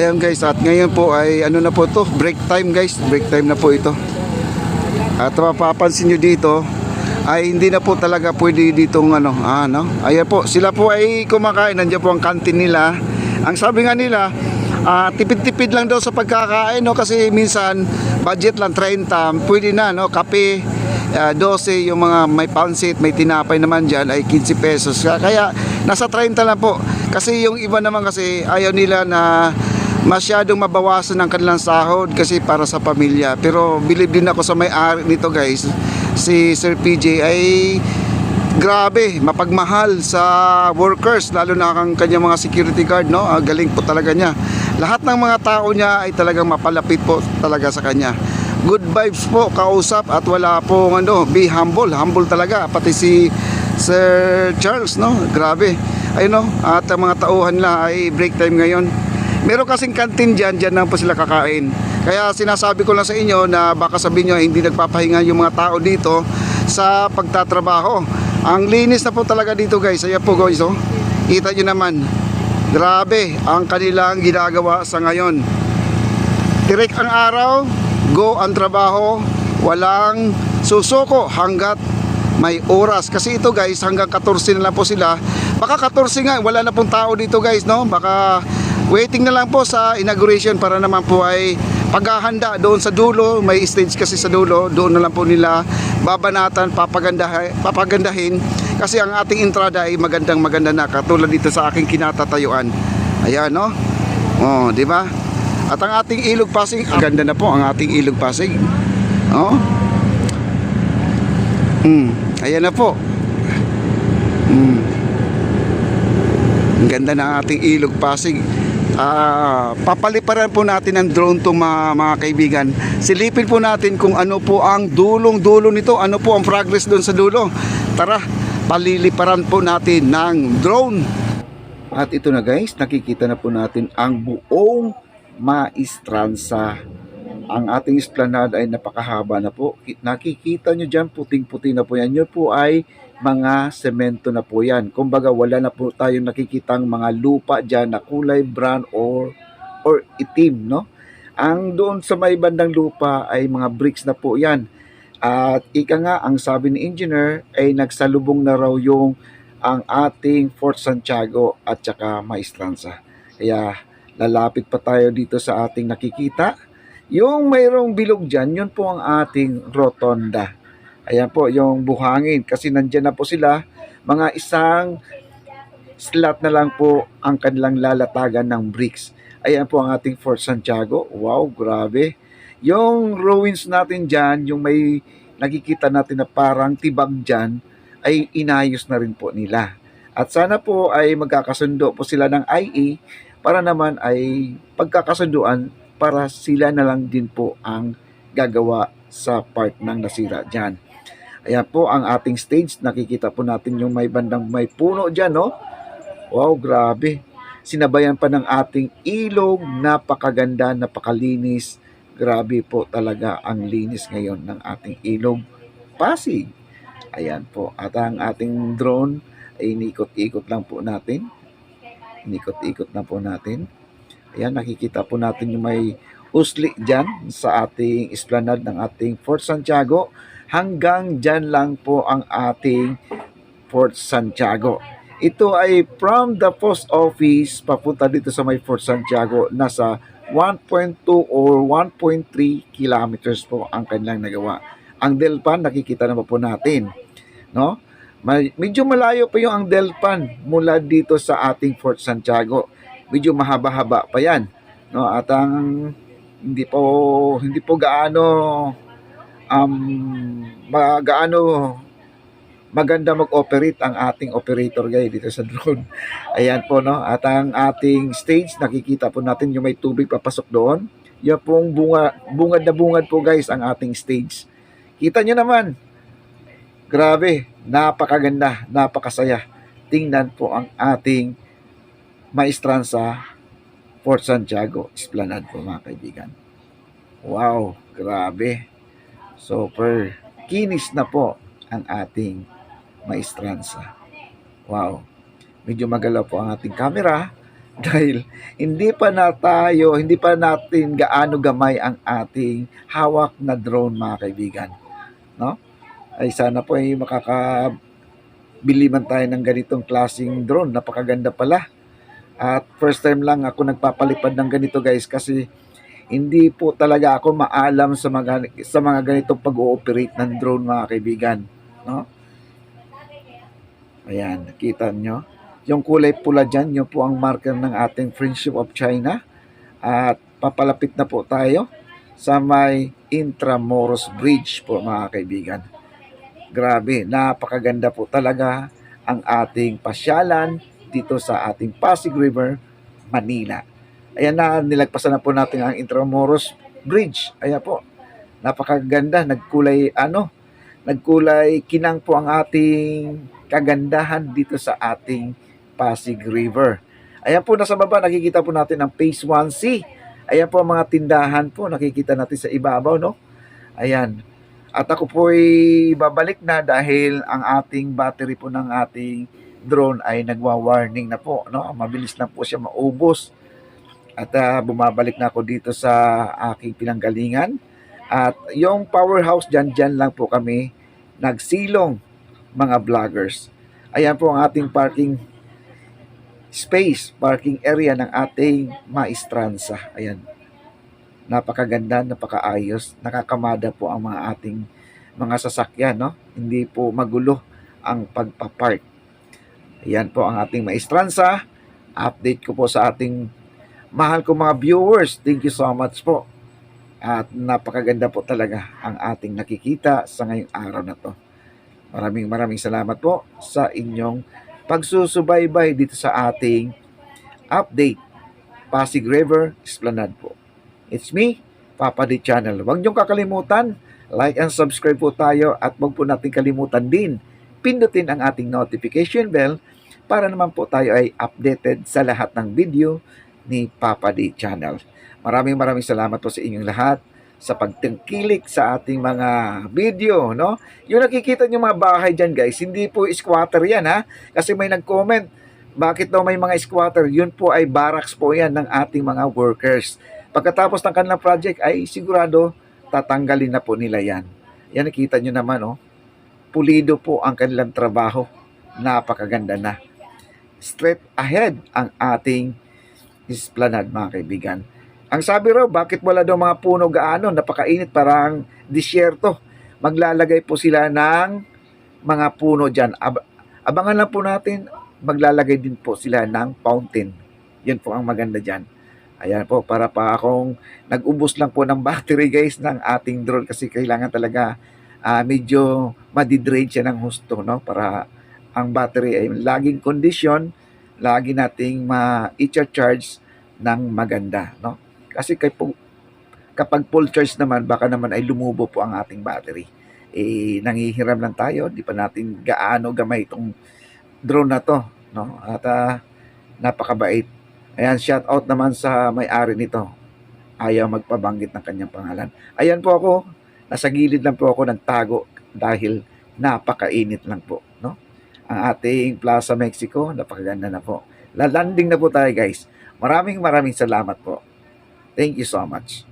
Ayan guys, at ngayon po ay ano na po to, break time guys, break time na po ito. At mapapansin nyo dito ay hindi na po talaga pwede ditong ayan po, sila po ay kumakain, nandiyan po ang kantin nila. Ang sabi nga nila, tipid-tipid lang daw sa pagkakain, no? Kasi minsan budget lang 30, pwede na, no? Kape 12, yung mga may pansit, may tinapay naman dyan ay 15 pesos. Kaya nasa 30 lang po. Kasi yung iba naman kasi ayaw nila na masyadong mabawasan ng kanilang sahod kasi para sa pamilya. Pero believe din ako sa may-ari nito guys, si Sir PJ ay grabe, mapagmahal sa workers, lalo na ang kanyang mga security guard, no? Galing po talaga niya. Lahat ng mga tao niya ay talagang mapalapit po talaga sa kanya. Good vibes po kausap at wala pong be humble, humble talaga. Pati si Sir Charles, no? Grabe. Ayun, no? At ang mga tauhan nila ay break time ngayon. Meron kasing kantin dyan lang po sila kakain. Kaya sinasabi ko lang sa inyo na baka sabihin nyo hindi nagpapahinga yung mga tao dito sa pagtatrabaho. Ang linis na po talaga dito guys. Ayan po guys, oh. Kita nyo naman. Grabe ang kanilang ginagawa sa ngayon. Direct ang araw, go ang trabaho, walang susuko hanggat may oras. Kasi ito guys, hanggang 14 na lang po sila. Baka 14 nga, wala na pong tao dito guys, no? Baka waiting na lang po sa inauguration para naman po ay paghahanda doon sa dulo. May stage kasi sa dulo, doon na lang po nila babanatan, papagandahin. Kasi ang ating entrada ay maganda na, katulad dito sa aking kinatatayuan. Ayan, no? Oh, di ba? At ang ating Ilog Pasig, ganda na po ang ating Ilog Pasig. Oh. Ayan na po. Ang ganda ng ating Ilog Pasig. Papaliparan po natin ng drone to mga kaibigan. Silipin po natin kung ano po ang dulong-dulo nito, ano po ang progress doon sa dulo. Tara, paliliparan po natin ng drone. At ito na guys, nakikita na po natin ang buong Maestranza. Ang ating esplanade ay napakahaba na po. Nakikita nyo dyan, puting-puti na po yan. Yun po ay mga semento na po yan. Kumbaga wala na po tayong nakikitang mga lupa dyan na kulay brown or itim, no? Ang doon sa may bandang lupa ay mga bricks na po yan. At ika nga, ang sabi ni engineer ay nagsalubong na raw yung ang ating Fort Santiago at saka Maestranza. Kaya lalapit pa tayo dito sa ating nakikita. Yung mayroong bilog dyan, yun po ang ating rotonda. Ayan po, yung buhangin. Kasi nandyan na po sila, mga isang slot na lang po ang kanilang lalatagan ng bricks. Ayan po ang ating Fort Santiago. Wow, grabe. Yung ruins natin dyan, yung may nakikita natin na parang tibag dyan, ay inayos na rin po nila. At sana po ay magkakasundo po sila ng IE para naman ay pagkakasunduan para sila na lang din po ang gagawa sa part ng nasira dyan. Ayan po ang ating stage. Nakikita po natin yung may bandang may puno dyan, no? Wow, grabe. Sinabayan pa ng ating ilog. Napakaganda, napakalinis. Grabe po talaga ang linis ngayon ng ating Ilog Pasig. Ayan po. At ang ating drone ay inikot-ikot lang po natin. Inikot-ikot na po natin. Ayan, nakikita po natin yung may usli dyan sa ating esplanade ng ating Fort Santiago. Hanggang dyan lang po ang ating Fort Santiago. Ito ay from the post office papunta dito sa may Fort Santiago. Nasa 1.2 or 1.3 kilometers po ang kanilang nagawa. Ang Delpan, nakikita na po natin. No? Medyo malayo pa yung ang Delpan mula dito sa ating Fort Santiago. Medyo mahaba-haba pa yan, no? At ang hindi po gaano maganda mag-operate ang ating operator guys dito sa drone. Ayan po, no? At ang ating stage, nakikita po natin yung may tubig papasok doon. Yan pong bungad na bungad po guys ang ating stage. Kita nyo naman. Grabe, napakaganda, napakasaya. Tingnan po ang ating Maestranza Fort Santiago Esplanade po mga kaibigan. Wow, grabe. Super kinis na po ang ating Maestranza. Wow. Medyo magalaw po ang ating camera dahil hindi pa natin gaano gamay ang ating hawak na drone, mga kaibigan, no? Ay sana po ay makakabili man tayo ng ganitong klaseng drone. Napakaganda pala. At first time lang ako nagpapalipad ng ganito, guys, kasi hindi po talaga ako maalam sa mga ganitong pag-ooperate ng drone, mga kaibigan, no? Ayan, nakita nyo. Yung kulay pula dyan, yun po ang marker ng ating Friendship of China. At papalapit na po tayo sa may Intramuros Bridge po, mga kaibigan. Grabe, napakaganda po talaga ang ating pasyalan dito sa ating Pasig River, Manila. Ayan na, nilagpasan na po natin ang Intramuros Bridge. Ayan po, napakaganda, nagkulay kinang po ang ating kagandahan dito sa ating Pasig River. Ayan po, nasa baba nakikita po natin ang Phase 1C. Ayan po ang mga tindahan po, nakikita natin sa ibabaw, no? Ayan. At ako po ay babalik na dahil ang ating battery po ng ating drone ay nagwa-warning na po, no? Mabilis na po siya maubos. At bumabalik na ako dito sa aking pinanggalingan. At yung powerhouse dyan lang po kami nagsilong, mga vloggers. Ayan po ang ating parking space, parking area ng ating Maestranza. Ayan. Napakaganda, napakaayos, nakakamada po ang mga ating mga sasakyan, no? Hindi po magulo ang pagpapark. Ayan po ang ating Maestranza. Update ko po sa ating mahal ko mga viewers. Thank you so much po. At napakaganda po talaga ang ating nakikita sa ngayong araw na to. Maraming salamat po sa inyong pagsusubaybay dito sa ating update Pasig River Esplanade po. It's me, Papa D Channel. Huwag niyong kakalimutan, like and subscribe po tayo at huwag po natin kalimutan din pindutin ang ating notification bell para naman po tayo ay updated sa lahat ng video ni Papa D Channel. Maraming salamat po sa inyong lahat sa pagtangkilik sa ating mga video, no? Yung nakikita nyo mga bahay dyan, guys, hindi po squatter yan, ha? Kasi may nag-comment, bakit daw may mga squatter? Yun po ay barracks po yan ng ating mga workers. Pagkatapos ng kanilang project ay sigurado tatanggalin na po nila yan. Yan, nakita nyo naman, oh. Pulido po ang kanilang trabaho. Napakaganda na. Straight ahead ang ating esplanade, mga kaibigan. Ang sabi raw, bakit wala daw mga puno gaano? Napakainit, parang disyerto. Maglalagay po sila ng mga puno dyan. Abangan lang po natin, maglalagay din po sila ng fountain. Yan po ang maganda dyan. Ayan po, para pa akong nag-ubos lang po ng battery, guys, ng ating drone kasi kailangan talaga medyo madidrain siya ng husto, no? Para ang battery ay laging condition, lagi nating ma-charge ng maganda, no? Kasi kapag full charge naman, baka naman ay lumubo po ang ating battery. Nangihiram lang tayo, di pa natin gaano gamay itong drone na to, no? At napakabait. Ayan, shout out naman sa may-ari nito. Ayaw magpabanggit ng kanyang pangalan. Ayan po ako, nasa gilid lang po ako nagtago dahil napakainit lang po, no? Ang ating Plaza Mexico, napakaganda na po. Lalanding na po tayo, guys. Maraming salamat po. Thank you so much.